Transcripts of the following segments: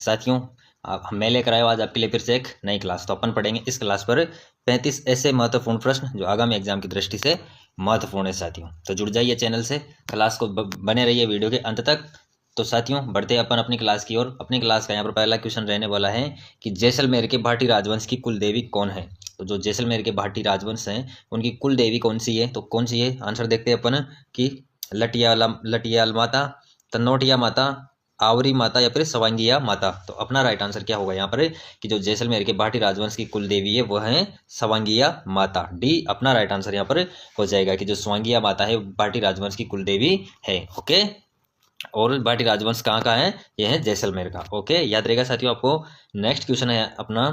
साथियों मैं लेकर आया आज आपके लिए फिर से एक नई क्लास। तो अपन पढ़ेंगे इस क्लास पर 35 ऐसे महत्वपूर्ण प्रश्न जो आगामी एग्जाम की दृष्टि से महत्वपूर्ण है। साथियों तो जुड़ जाइए चैनल से, क्लास को बने रहिए वीडियो के अंत तक। तो साथियों बढ़ते अपन अपनी क्लास की ओर। अपनी क्लास का यहाँ पर पहला क्वेश्चन रहने वाला है कि जैसलमेर के भाटी राजवंश की कुल देवी कौन है। तो जो जैसलमेर के भाटी राजवंश हैं उनकी कुल देवी कौन सी है, तो कौन सी है आंसर देखते हैं अपन कि लटियाल माता, तनोटिया माता, आवरी माता या फिर सवांगिया माता। तो अपना राइट आंसर क्या होगा यहाँ पर कि जो जैसलमेर के भाटी राजवंश की कुल देवी है वह है सवांगिया माता। डी अपना राइट आंसर यहाँ पर हो जाएगा कि जो सवांगिया माता है भाटी राजवंश की कुल देवी है। ओके, और भाटी राजवंश कहाँ का है, यह है जैसलमेर का। ओके, याद रहेगा साथियों आपको। नेक्स्ट क्वेश्चन है अपना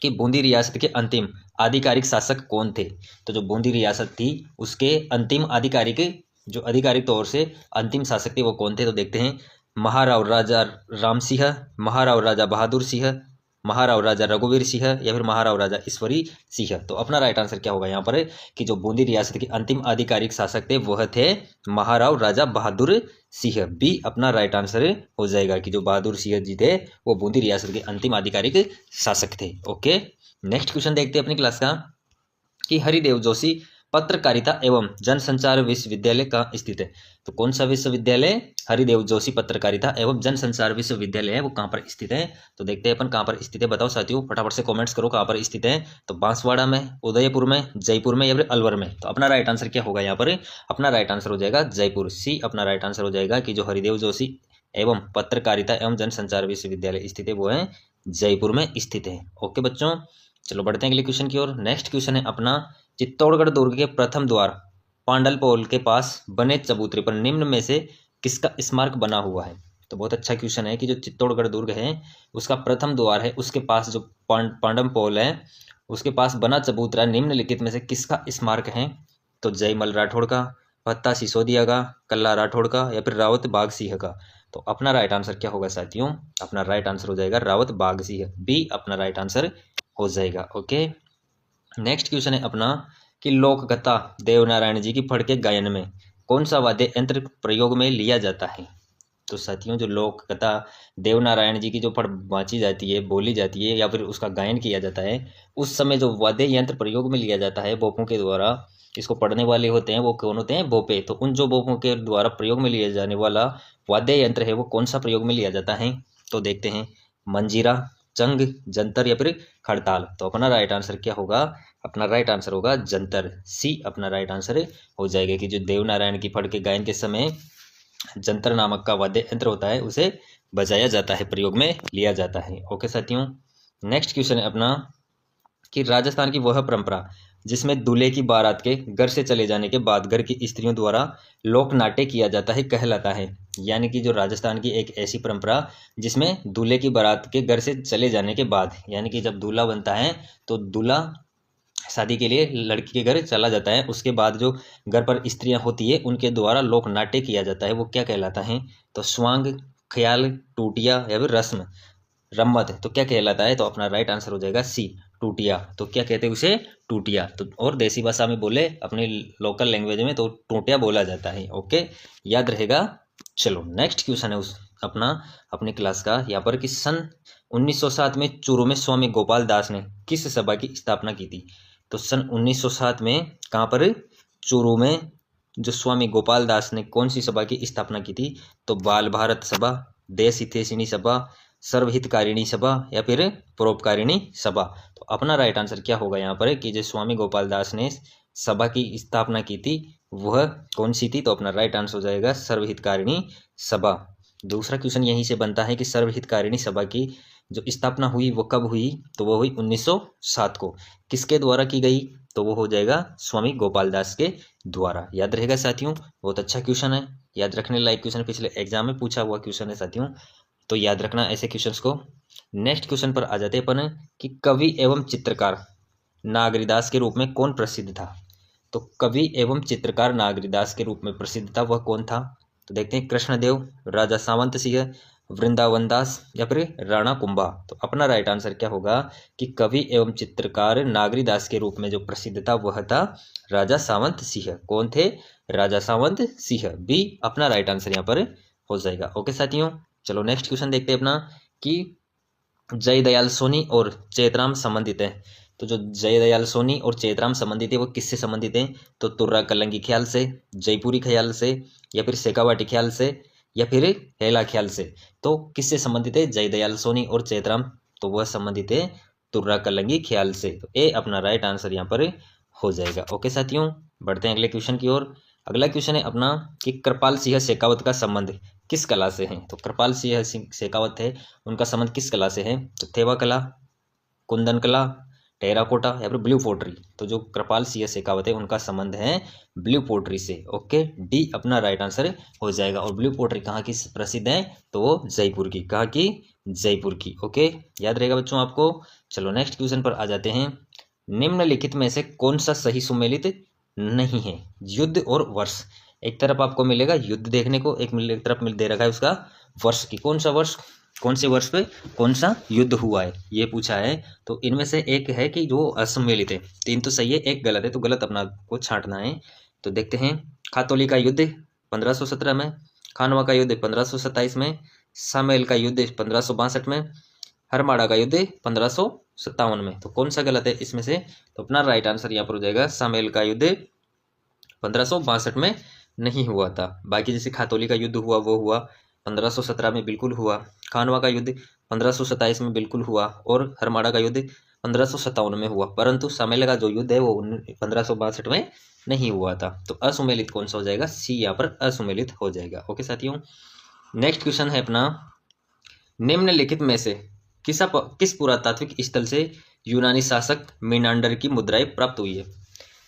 कि बूंदी रियासत के अंतिम आधिकारिक शासक कौन थे। तो जो बूंदी रियासत थी उसके अंतिम आधिकारिक जो आधिकारिक तौर से अंतिम शासक थे वो कौन थे। तो देखते हैं महाराव राजा राम सिंह, महाराव राजा बहादुर सिंह, महाराव राजा रघुवीर सिंह या फिर महाराव राजा ईश्वरी सिंह। तो अपना राइट आंसर क्या होगा यहाँ पर कि जो बूंदी रियासत के अंतिम आधिकारिक शासक थे वह थे महाराव राजा बहादुर सिंह। बी अपना राइट आंसर हो जाएगा कि जो बहादुर सिंह जी थे वो बूंदी रियासत के अंतिम आधिकारिक शासक थे। ओके, नेक्स्ट क्वेश्चन देखते हैं अपनी क्लास का कि हरिदेव जोशी पत्रकारिता एवं जनसंचार विश्वविद्यालय कहाँ स्थित है। तो कौन सा विश्वविद्यालय, हरिदेव जोशी पत्रकारिता एवं जनसंचार विश्वविद्यालय है वो कहाँ पर स्थित है। तो देखते हैं अपन कहाँ पर स्थित है, बताओ साथियों फटाफट से कमेंट्स करो कहाँ पर स्थित है। तो बांसवाड़ा में, उदयपुर में, जयपुर में या फिर अलवर में। तो अपना राइट आंसर क्या होगा यहाँ पर, अपना राइट आंसर हो जाएगा जयपुर। सी अपना राइट आंसर हो जाएगा कि जो हरिदेव जोशी एवं पत्रकारिता एवं जनसंचार विश्वविद्यालय स्थित है वो है जयपुर में स्थित है। ओके बच्चों, चलो बढ़ते हैं अगले क्वेश्चन की ओर। नेक्स्ट क्वेश्चन है अपना चित्तौड़गढ़ दुर्ग के प्रथम द्वार पांडलपोल के पास बने चबूतरे पर निम्न में से किसका स्मारक बना हुआ है। तो बहुत अच्छा क्वेश्चन है कि जो चित्तौड़गढ़ दुर्ग है उसका प्रथम द्वार है, उसके पास जो पांडमपोल है उसके पास बना चबूतरा निम्नलिखित में से किसका स्मारक है। तो जयमल राठौड़ का, भत्ता सिसोदिया का, कल्ला राठौड़ का या फिर रावत बाघ सिंह का। तो अपना राइट आंसर क्या होगा साथियों, अपना राइट आंसर हो जाएगा रावत बाघ सिंह। बी अपना राइट आंसर हो जाएगा। ओके, नेक्स्ट क्वेश्चन है अपना कि लोक कथा देवनारायण जी की फड़ के गायन में कौन सा वाद्य यंत्र प्रयोग में लिया जाता है। तो साथियों जो लोक कथा देवनारायण जी की जो फड़ बाँची जाती है, बोली जाती है या फिर उसका गायन किया जाता है, उस समय जो वाद्य यंत्र प्रयोग में लिया जाता है बोपों के द्वारा, इसको पढ़ने वाले होते हैं वो कौन होते हैं, बोपे। तो उन जो बोपों के द्वारा प्रयोग में लिया जाने वाला वाद्य यंत्र है वो कौन सा प्रयोग में लिया जाता है। तो देखते हैं मंजीरा, चंग, जंतर या फिर खड़ताल। तो अपना राइट आंसर क्या होगा, अपना राइट आंसर होगा जंतर। सी अपना राइट आंसर हो जाएगा कि जो देवनारायण की फड़ के गायन के समय जंतर नामक का वाद्य यंत्र होता है उसे बजाया जाता है, प्रयोग में लिया जाता है। ओके साथियों, नेक्स्ट क्वेश्चन है अपना कि राजस्थान की वह परंपरा जिसमें दूल्हे की बारात के घर से चले जाने के बाद घर की स्त्रियों द्वारा लोक नाट्य किया जाता है कहलाता है। यानी कि जो राजस्थान की एक ऐसी परंपरा जिसमें दूल्हे की बारात के घर से चले जाने के बाद, यानी कि जब दूल्हा बनता है तो दूल्हा शादी के लिए लड़की के घर चला जाता है, उसके बाद जो घर पर स्त्रियां होती है उनके द्वारा लोक नाट्य किया जाता है, वो क्या कहलाता है। तो स्वांग, ख्याल, टूटिया या फिर रस्म, रम्मत। तो क्या कहलाता है, तो अपना राइट आंसर हो जाएगा सी टूटिया। तो क्या कहते हैं उसे, टूटिया। तो और देसी भाषा में बोले अपनी लोकल लैंग्वेज में तो टूटिया बोला जाता है। ओके, याद रहेगा। चलो नेक्स्ट क्वेश्चन है उस अपना अपनी क्लास का यहाँ पर कि सन 1907 में चूरू में स्वामी गोपाल दास ने किस सभा की स्थापना की थी। तो सन 1907 में कहाँ पर, चूरू में जो स्वामी गोपाल दास ने कौन सी सभा की स्थापना की थी। तो बाल भारत सभा, देश हितैषिणी सभा, सर्वहितकारिणी सभा या फिर परोपकारिणी सभा। तो अपना राइट आंसर क्या होगा यहाँ पर कि जो स्वामी गोपाल दास ने सभा की स्थापना की थी वह कौन सी थी। तो अपना राइट आंसर हो जाएगा सर्वहितकारिणी सभा। दूसरा क्वेश्चन यहीं से बनता है कि सर्वहितकारिणी सभा की जो स्थापना हुई वो कब हुई। तो वो हुई 1907 को। किसके द्वारा की गई, तो वो हो जाएगा स्वामी गोपाल दास के द्वारा। याद रहेगा साथियों, बहुत अच्छा क्वेश्चन है, याद रखने लायक क्वेश्चन, पिछले एग्जाम में पूछा हुआ क्वेश्चन है साथियों, तो याद रखना ऐसे क्वेश्चंस को। नेक्स्ट क्वेश्चन पर आ जाते हैं अपन कि कवि एवं चित्रकार नागरीदास के रूप में कौन प्रसिद्ध था। तो कवि एवं चित्रकार नागरीदास के रूप में प्रसिद्ध था वह कौन था। तो देखते हैं कृष्णदेव, राजा सावंत सिंह, वृंदावन दास या फिर राणा कुंभा। तो अपना राइट आंसर क्या होगा कि कवि एवं चित्रकार नागरीदास के रूप में जो प्रसिद्ध था वह था राजा सावंत सिंह। कौन थे, राजा सावंत सिंह। बी अपना राइट आंसर यहाँ पर हो जाएगा। ओके साथियों, चलो नेक्स्ट क्वेश्चन देखते हैं अपना कि जयदयाल सोनी और चैतराम संबंधित है। तो जो जयदयाल सोनी और चैतराम संबंधित है वो किससे संबंधित है? तो तुर्रा कलंगी ख्याल से, जयपुरी ख्याल से, या फिर शेखावाटी ख्याल से, या फिर हेला ख्याल से। तो किससे संबंधित है? जयदयाल सोनी और चैतराम, तो वह संबंधित है तुर्रा कलंगी ख्याल से। तो ए अपना राइट आंसर यहाँ पर हो जाएगा। ओके साथियों, बढ़ते हैं अगले क्वेश्चन की ओर। अगला क्वेश्चन है अपना कि कृपाल सिंह शेखावत का संबंध किस कला से है? तो कृपाल सिंह शेखावत है, उनका संबंध किस कला से है? तो थेवा कला, कुंदन कला, टेराकोटा, या फिर ब्लू पोट्री। तो जो कृपाल सिंह शेखावत है उनका संबंध है ब्लू पोट्री से। ओके, डी अपना राइट आंसर हो जाएगा। और ब्लू पोट्री कहाँ की प्रसिद्ध है? तो वो जयपुर की। कहाँ की? जयपुर की। ओके, याद रहेगा बच्चों आपको। चलो नेक्स्ट क्वेश्चन पर आ जाते हैं। निम्नलिखित में से कौन सा सही सुमेलित नहीं है? युद्ध और वर्ष। एक तरफ आपको मिलेगा युद्ध देखने को, एक तरफ मिल दे रखा है उसका वर्ष की। कौन सा वर्ष, कौन से वर्ष पे कौन सा युद्ध हुआ है ये पूछा है। तो इनमें से एक है कि जो असम्मिलित है। तीन तो सही है, एक गलत है, तो गलत अपना को छांटना है। तो देखते हैं। खातौली का युद्ध 1517 में, खानवा का युद्ध 1527 में, सामेल का युद्ध 1562 में, हरमाड़ा का युद्ध 1557 में। तो कौन सा गलत है इसमें से? तो अपना राइट आंसर यहाँ पर हो जाएगा सामेल का युद्ध 1562 में नहीं हुआ था। बाकी जैसे खातौली का युद्ध हुआ वो हुआ 1517 में बिल्कुल हुआ, खानवा का युद्ध 1527 में बिल्कुल हुआ, और हरमाड़ा का युद्ध 1557 में हुआ। परंतु सामेल का जो युद्ध है वो 1562 में नहीं हुआ था। तो असुमेलित कौन सा हो जाएगा? सी यहाँ पर असुमेलित हो जाएगा। ओके साथियों, नेक्स्ट क्वेश्चन है अपना निम्नलिखित में से किस पुरातात्विक स्थल से यूनानी शासक मीनांडर की मुद्राएं प्राप्त हुई है?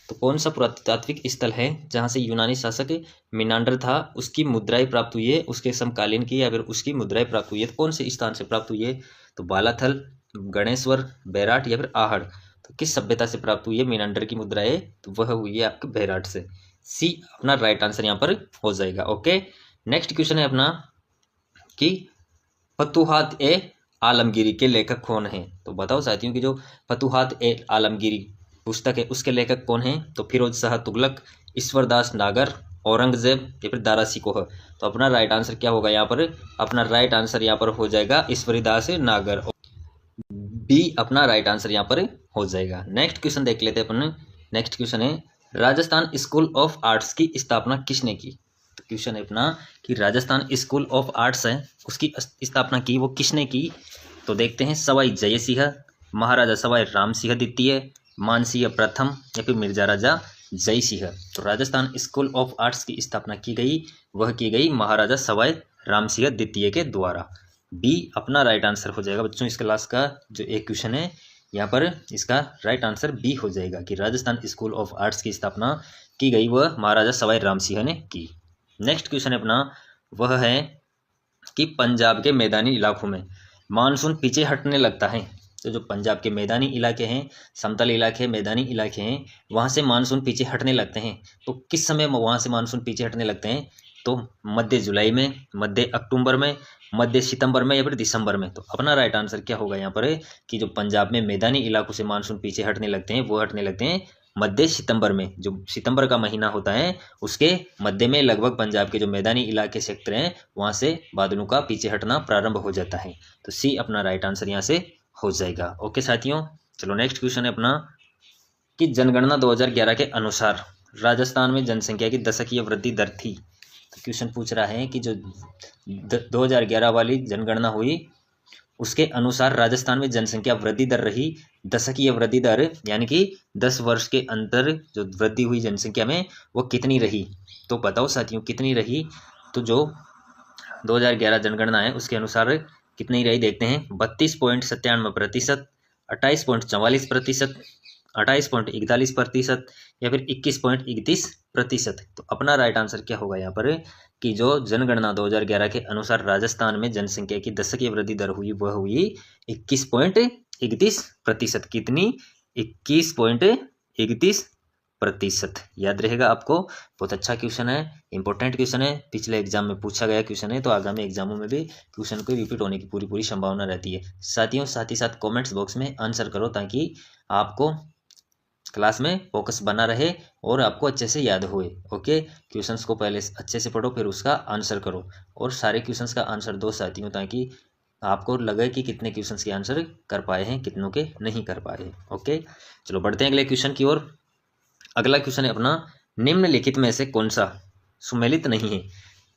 तो कौन सा पुरातात्विक स्थल है जहां से यूनानी शासक मीनांडर था उसकी मुद्राएं प्राप्त हुई है, उसके समकालीन की, या फिर उसकी मुद्राएं प्राप्त हुई है? तो कौन से स्थान से प्राप्त हुई है? तो बालाथल, गणेश्वर, बैराट, या फिर आहड़। तो किस सभ्यता से प्राप्त हुई है मीनांडर की मुद्राएं? तो वह हुई है आपके बैराट से। सी अपना राइट आंसर यहाँ पर हो जाएगा। ओके, नेक्स्ट क्वेश्चन है अपना कि फतुहात ए आलमगीरी के लेखक कौन है? तो बताओ साथियों कि जो फतुहात ए आलमगीरी पुस्तक है उसके लेखक कौन है? तो फिरोज शाह तुगलक, ईश्वरदास नागर, औरंगजेब, या फिर दारा सिकोह। तो अपना राइट आंसर क्या होगा यहाँ पर? अपना राइट आंसर यहाँ पर हो जाएगा ईश्वरीदास नागर। बी अपना राइट आंसर यहाँ पर हो जाएगा। नेक्स्ट क्वेश्चन देख लेते हैं अपन। नेक्स्ट क्वेश्चन है राजस्थान स्कूल ऑफ आर्ट्स की स्थापना किसने की? तो क्वेश्चन है अपना कि राजस्थान स्कूल ऑफ आर्ट्स है उसकी स्थापना की वो किसने की? तो देखते हैं। सवाई जय सिंह, महाराजा सवाई राम सिंह द्वितीय, मानसिंह प्रथम, या फिर मिर्जा राजा जय सिंह। तो राजस्थान स्कूल ऑफ आर्ट्स की स्थापना की गई, वह की गई महाराजा सवाई राम सिंह द्वितीय के द्वारा। बी अपना राइट आंसर हो जाएगा बच्चों। इस क्लास का जो एक क्वेश्चन है यहाँ पर इसका राइट आंसर बी हो जाएगा कि राजस्थान स्कूल ऑफ आर्ट्स की स्थापना की गई वह महाराजा सवाई राम सिंह ने की। नेक्स्ट क्वेश्चन अपना वह है कि पंजाब के मैदानी इलाकों में मानसून पीछे हटने लगता है। तो जो पंजाब के मैदानी इलाके हैं, समतल इलाके, मैदानी इलाके हैं, वहाँ से मानसून पीछे हटने लगते हैं। तो किस समय वहाँ से मानसून पीछे हटने लगते हैं? तो मध्य जुलाई में, मध्य अक्टूबर में, मध्य सितंबर में, या फिर दिसंबर में। तो अपना राइट आंसर क्या होगा यहाँ पर कि जो पंजाब में मैदानी इलाकों से मानसून पीछे हटने लगते हैं वो हटने लगते हैं मध्य सितंबर में। जो सितंबर का महीना होता है उसके मध्य में लगभग पंजाब के जो मैदानी इलाके क्षेत्र हैं वहाँ से बादलों का पीछे हटना प्रारंभ हो जाता है। तो सी अपना राइट आंसर यहाँ से हो जाएगा। ओके साथियों, चलो नेक्स्ट क्वेश्चन है अपना कि जनगणना 2011 के अनुसार राजस्थान में जनसंख्या की दशकीय वृद्धि दर थी। तो क्वेश्चन पूछ रहा है कि जो 2011 वाली जनगणना हुई उसके अनुसार राजस्थान में जनसंख्या वृद्धि दर रही दशकीय वृद्धि दर, यानी कि 10 वर्ष के अंतर जो वृद्धि हुई जनसंख्या में वो कितनी रही? तो बताओ साथियों कितनी रही? तो जो 2011 जनगणना है उसके अनुसार कितनी रही देखते हैं। 32.97%, 28.44%, 28.41%, या फिर 21.31%। तो अपना राइट आंसर क्या होगा यहाँ पर कि जो जनगणना 2011 के अनुसार राजस्थान में जनसंख्या की दशकीय वृद्धि दर हुई वह हुई 21.31%। कितनी? 21.31%। याद रहेगा आपको। बहुत अच्छा क्वेश्चन है, इंपॉर्टेंट क्वेश्चन है, पिछले एग्जाम में पूछा गया क्वेश्चन है, तो आगामी एग्जामों में भी क्वेश्चन को रिपीट होने की पूरी संभावना रहती है। साथियों साथ ही साथ कमेंट्स बॉक्स में आंसर करो ताकि आपको क्लास में फोकस बना रहे और आपको अच्छे से याद होए। ओके, क्वेश्चंस को पहले अच्छे से पढ़ो फिर उसका आंसर करो और सारे क्वेश्चंस का आंसर दो साथियों ताकि आपको लगे कि कितने क्वेश्चन के आंसर कर पाए हैं, कितनों के नहीं कर पाए। ओके, चलो बढ़ते हैं अगले क्वेश्चन की ओर। अगला क्वेश्चन है अपना, निम्नलिखित में से कौन सा सुमेलित नहीं है?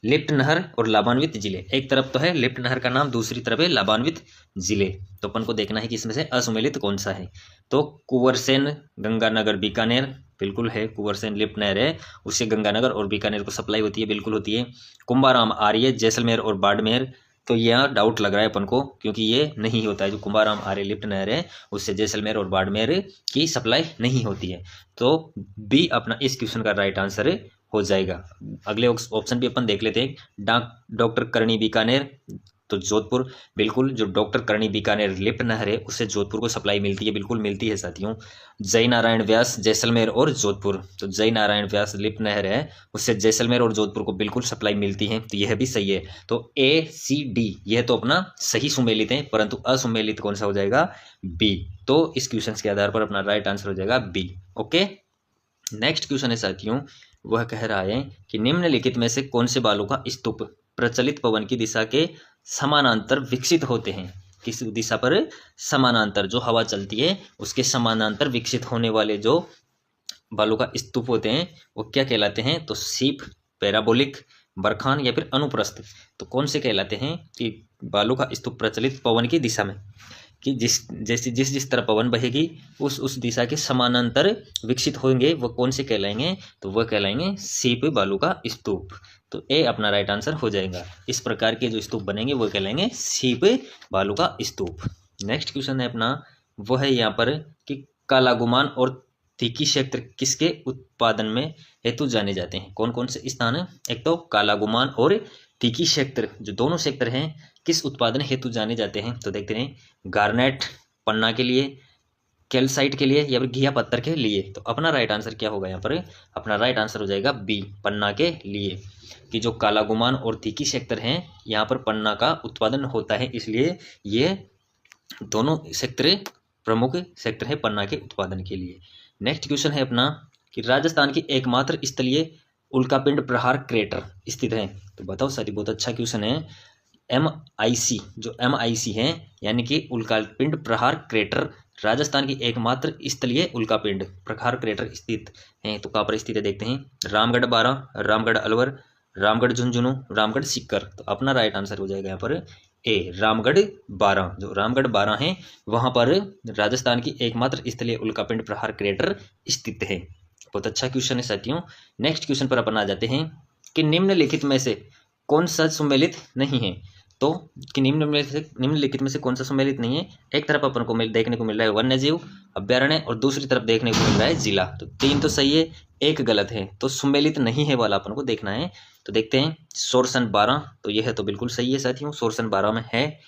लिप्ट नहर और लाभान्वित जिले, एक तरफ तो है लिप्ट नहर का नाम, दूसरी तरफ है लाभान्वित जिले। तो अपन को देखना है कि इसमें से असुमेलित कौन सा है। तो कुंवरसेन, गंगानगर, बीकानेर, बिल्कुल है कुंवरसेन। लिप्ट नहर है, उससे गंगानगर और बीकानेर को सप्लाई होती है, बिल्कुल होती है। कुंभाराम, आर्य, जैसलमेर और बाड़मेर, तो यहाँ डाउट लग रहा है अपन को, क्योंकि ये नहीं होता है। जो कुंभाराम आर्य लिप्ट नहर है उससे जैसलमेर और बाड़मेर की सप्लाई नहीं होती है। तो बी अपना इस क्वेश्चन का राइट आंसर हो जाएगा। अगले ऑप्शन भी अपन देख लेते हैं। डॉक्टर करणी बीकानेर, तो जोधपुर, बिल्कुल जो डॉक्टर करणी बीकानेर लिप्ट नहर है उससे जोधपुर को सप्लाई मिलती है, बिल्कुल मिलती है साथियों। जय नारायण व्यास, जैसलमेर और जोधपुर, तो जय नारायण व्यास लिप्ट नहर है उससे जैसलमेर और जोधपुर को बिल्कुल सप्लाई मिलती है, तो यह भी सही है। तो ए सी डी यह तो अपना सही सुमेलित है, परंतु असुमेलित कौन सा हो जाएगा? बी। तो इस क्वेश्चन के आधार पर अपना राइट आंसर हो जाएगा बी। ओके, नेक्स्ट क्वेश्चन है साथियों, वह कह रहा है कि निम्नलिखित में से कौन से बालू का स्तूप प्रचलित पवन की दिशा के समानांतर विकसित होते हैं? किस दिशा पर? समानांतर, जो हवा चलती है उसके समानांतर विकसित होने वाले जो बालू का स्तूप होते हैं वो क्या कहलाते हैं? तो सीप, पैराबोलिक, बरखान या फिर अनुप्रस्थ। तो कौन से कहलाते हैं कि बालू का स्तूप प्रचलित पवन की दिशा में, कि जिस तरह पवन बहेगी उस दिशा के समानांतर विकसित होंगे, वो कौन से कहलाएंगे? तो वह कहलाएंगे सीप बालू का स्तूप। तो ए अपना राइट आंसर हो जाएगा। इस प्रकार के जो स्तूप बनेंगे वो कहलाएंगे सीप बालू का स्तूप। नेक्स्ट क्वेश्चन है अपना, वो है यहाँ पर कि कालागुमान और तीखी क्षेत्र किसके उत्पादन में हेतु जाने जाते हैं? कौन कौन से स्थान है? एक तो कालागुमान और तीखी क्षेत्र, जो दोनों क्षेत्र हैं किस उत्पादन हेतु जाने जाते हैं? तो देखते हैं, गार्नेट पन्ना के लिए, कैल्साइट के लिए या फिर घिया पत्थर के लिए। तो अपना राइट आंसर क्या होगा यहाँ पर? अपना राइट आंसर हो जाएगा बी, पन्ना के लिए। कि जो कालागुमान और तीखी क्षेत्र हैं यहाँ पर पन्ना का उत्पादन होता है, इसलिए ये दोनों क्षेत्र प्रमुख क्षेत्र है पन्ना के उत्पादन के लिए। नेक्स्ट क्वेश्चन है अपना कि राजस्थान की एकमात्र स्थलीय उल्कापिंड प्रहार क्रेटर स्थित है। तो बताओ सर, बहुत अच्छा क्वेश्चन है। MIC, जो MIC है यानी कि उल्कापिंड प्रहार क्रेटर, राजस्थान की एकमात्र स्थलीय उल्कापिंड प्रहार क्रेटर स्थित है। तो कहाँ पर स्थित है देखते हैं, रामगढ़ 12, रामगढ़ अलवर, रामगढ़ झुंझुनू, रामगढ़ सीकर। तो अपना राइट आंसर हो जाएगा यहाँ पर ए, रामगढ़ 12। जो रामगढ़ 12 है वहां पर राजस्थान की एकमात्र स्थलीय उल्कापिंड प्रहार क्रेटर स्थित है। बहुत अच्छा क्वेश्चन है साथियों। नेक्स्ट क्वेश्चन पर अपन आ जाते हैं कि निम्नलिखित में से कौन सा सुमेलित नहीं है? तो कि निम्नलिखित में से कौन सा सुमेलित नहीं है? एक तरफ अपन को देखने को मिल रहा है वन्यजीव अभ्यारण्य और दूसरी तरफ देखने को मिल रहा है जिला। तो 3 तो सही है, एक गलत है, तो सुमेलित नहीं है वाला अपन को देखना है। तो देखते हैं, सोरसन 12, तो यह तो बिल्कुल सही है साथियों, सोरसन 12 में है।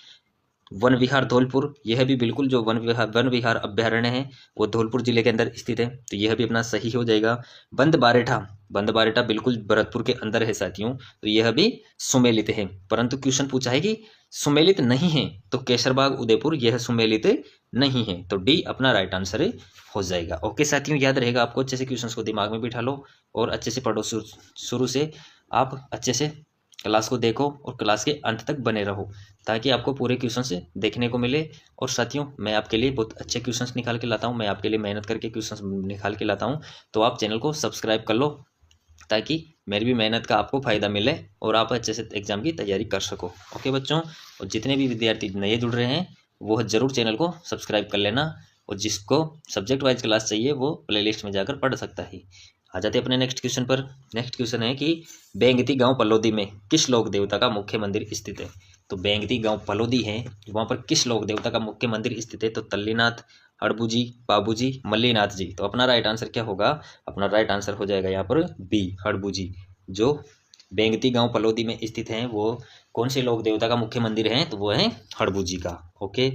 वन विहार धौलपुर, यह भी बिल्कुल जो वन विहार अभ्यारण्य है वो धौलपुर जिले के अंदर स्थित है, तो यह भी अपना सही हो जाएगा। बंद बारेठा बिल्कुल भरतपुर के अंदर है साथियों, तो यह भी सुमेलित है। परंतु क्वेश्चन पूछा है कि सुमेलित नहीं है, तो केसरबाग उदयपुर यह सुमेलित नहीं है, तो डी अपना राइट आंसर हो जाएगा। ओके साथियों, याद रहेगा आपको, अच्छे से क्वेश्चन को दिमाग में बिठा लो और अच्छे से पढ़ो। शुरू से आप अच्छे से क्लास को देखो और क्लास के अंत तक बने रहो, ताकि आपको पूरे क्वेश्चन से देखने को मिले। और साथियों, मैं आपके लिए बहुत अच्छे क्वेश्चंस निकाल के लाता हूं, मैं आपके लिए मेहनत करके क्वेश्चंस निकाल के लाता हूं। तो आप चैनल को सब्सक्राइब कर लो, ताकि मेरी भी मेहनत का आपको फायदा मिले और आप अच्छे से एग्जाम की तैयारी कर सको। ओके बच्चों, और जितने भी विद्यार्थी नए जुड़ रहे हैं वो जरूर चैनल को सब्सक्राइब कर लेना, और जिसको सब्जेक्ट वाइज क्लास चाहिए वो प्लेलिस्ट में जाकर पढ़ सकता है। आ जाते हैं अपने नेक्स्ट क्वेश्चन पर। नेक्स्ट क्वेश्चन है कि बेंगती गांव पलोदी में किस लोक देवता का मुख्य मंदिर स्थित है? तो बेंगती गांव पलोदी है, वहां पर किस लोक देवता का मुख्य मंदिर स्थित है? तो तल्लीनाथ, हड़बूजी, बाबूजी, मल्लीनाथ जी। तो अपना राइट आंसर क्या होगा? अपना राइट आंसर हो जाएगा यहाँ पर बी, हड़बूजी। जो बेंगती गांव पलोदी में स्थित है वो कौन से लोक देवता का मुख्य मंदिर है? तो वो है हड़बूजी का। ओके,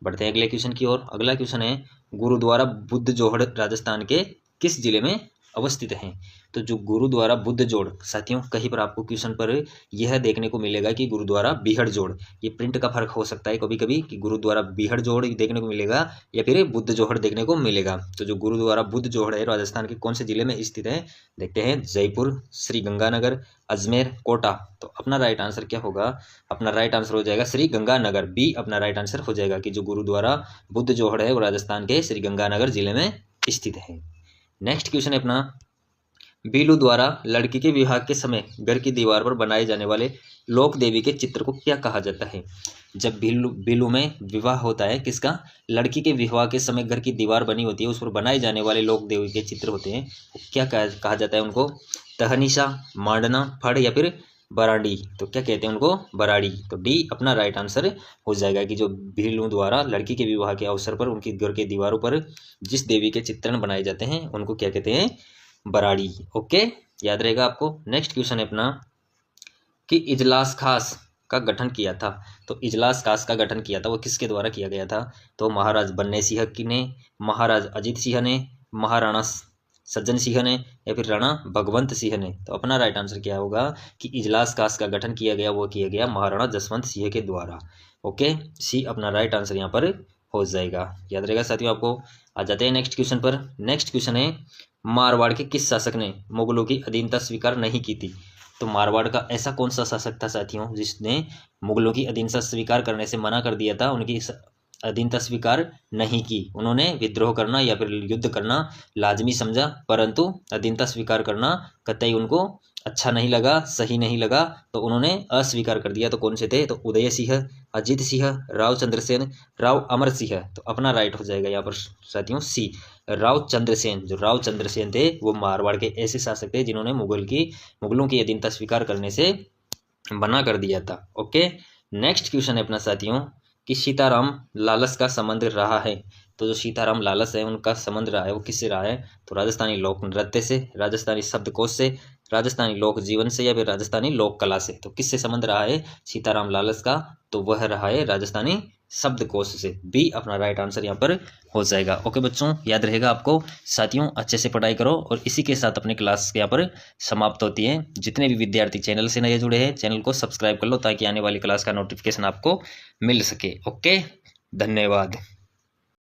बढ़ते हैं अगले क्वेश्चन की ओर। अगला क्वेश्चन है, गुरुद्वारा बुद्ध जोहड़ राजस्थान के किस जिले में अवस्थित हैं। तो जो गुरुद्वारा बुद्ध जोड़ साथियों, कहीं पर आपको क्वेश्चन पर यह देखने को मिलेगा कि गुरुद्वारा बीहड़ जोड़, ये प्रिंट का फर्क हो सकता है कभी कभी कि गुरुद्वारा बीहड़ जोड़ देखने को मिलेगा या फिर बुद्ध जोहड़ देखने को मिलेगा। तो जो गुरुद्वारा बुद्ध जोहड़ है राजस्थान के कौन से जिले में स्थित है, देखते हैं, जयपुर, श्री गंगानगर, अजमेर, कोटा। तो अपना राइट आंसर क्या होगा, अपना राइट आंसर हो जाएगा श्री गंगानगर, बी अपना राइट आंसर हो जाएगा कि जो गुरुद्वारा बुद्ध जोहड़ है वो राजस्थान के श्री गंगानगर जिले में स्थित है। नेक्स्ट क्वेश्चन है अपना, बीलू द्वारा लड़की के विवाह के समय घर की दीवार पर बनाए जाने वाले लोक देवी के चित्र को क्या कहा जाता है। जब बीलू में विवाह होता है किसका, लड़की के विवाह के समय घर की दीवार बनी होती है, उस पर बनाए जाने वाले लोक देवी के चित्र होते हैं, क्या कहा जाता है उनको, तहनीसा, मांडना, फड़ या फिर बराड़ी। तो क्या कहते हैं उनको, बराड़ी। तो डी अपना राइट आंसर हो जाएगा कि जो भीलू द्वारा लड़की के विवाह के अवसर पर उनकी घर के दीवारों पर जिस देवी के चित्रण बनाए जाते हैं उनको क्या कहते हैं, बराड़ी। ओके, याद रहेगा आपको। नेक्स्ट क्वेश्चन है अपना कि इजलास खास का गठन किया था। तो इजलास खास का गठन किया था वो किसके द्वारा किया गया था, तो महाराज बन्ने सिंह ने, महाराज अजीत सिंह ने, महाराणा सज्जन सिंह ने या फिर राणा भगवंत सिंह ने। तो अपना राइट आंसर क्या होगा कि इजलास खास का गठन किया गया वो किया गया महाराणा जसवंत सिंह के द्वारा। ओके, सी अपना राइट आंसर यहाँ पर हो जाएगा, याद रहेगा साथियों आपको। आ जाते हैं नेक्स्ट क्वेश्चन पर। नेक्स्ट क्वेश्चन है, मारवाड़ के किस शासक ने मुगलों की अधीनता स्वीकार नहीं की थी। तो मारवाड़ का ऐसा कौन सा शासक था साथियों जिसने मुगलों की अधीनता स्वीकार करने से मना कर दिया था, उनकी अधीनता स्वीकार नहीं की। उन्होंने विद्रोह करना या फिर युद्ध करना लाजमी समझा, परंतु अधीनता स्वीकार करना कतई उनको अच्छा नहीं लगा, सही नहीं लगा, तो उन्होंने अस्वीकार कर दिया। तो कौन से थे, तो उदय सिंह, अजीत सिंह, राव चंद्रसेन, राव अमर सिंह। तो अपना राइट हो जाएगा यहाँ पर साथियों सी, राव चंद्रसेन। जो राव चंद्रसेन थे वो मारवाड़ के ऐसे शासक थे जिन्होंने मुगलों की अधीनता स्वीकार करने से मना कर दिया था। ओके, नेक्स्ट क्वेश्चन है अपना साथियों कि सीताराम लालस का संबंध रहा है। तो जो सीताराम लालस है उनका संबंध रहा है वो किससे रहा है, तो राजस्थानी लोक नृत्य से, राजस्थानी शब्दकोश से, राजस्थानी लोक जीवन से या फिर राजस्थानी लोक कला से। तो किससे संबंध रहा है सीताराम लालस का, तो वह रहा है राजस्थानी शब्दकोश से, बी अपना राइट आंसर यहाँ पर हो जाएगा। ओके बच्चों, याद रहेगा आपको। साथियों अच्छे से पढ़ाई करो और इसी के साथ अपनी क्लास यहाँ पर समाप्त होती है। जितने भी विद्यार्थी चैनल से नए जुड़े हैं चैनल को सब्सक्राइब कर लो ताकि आने वाली क्लास का नोटिफिकेशन आपको मिल सके। ओके, धन्यवाद।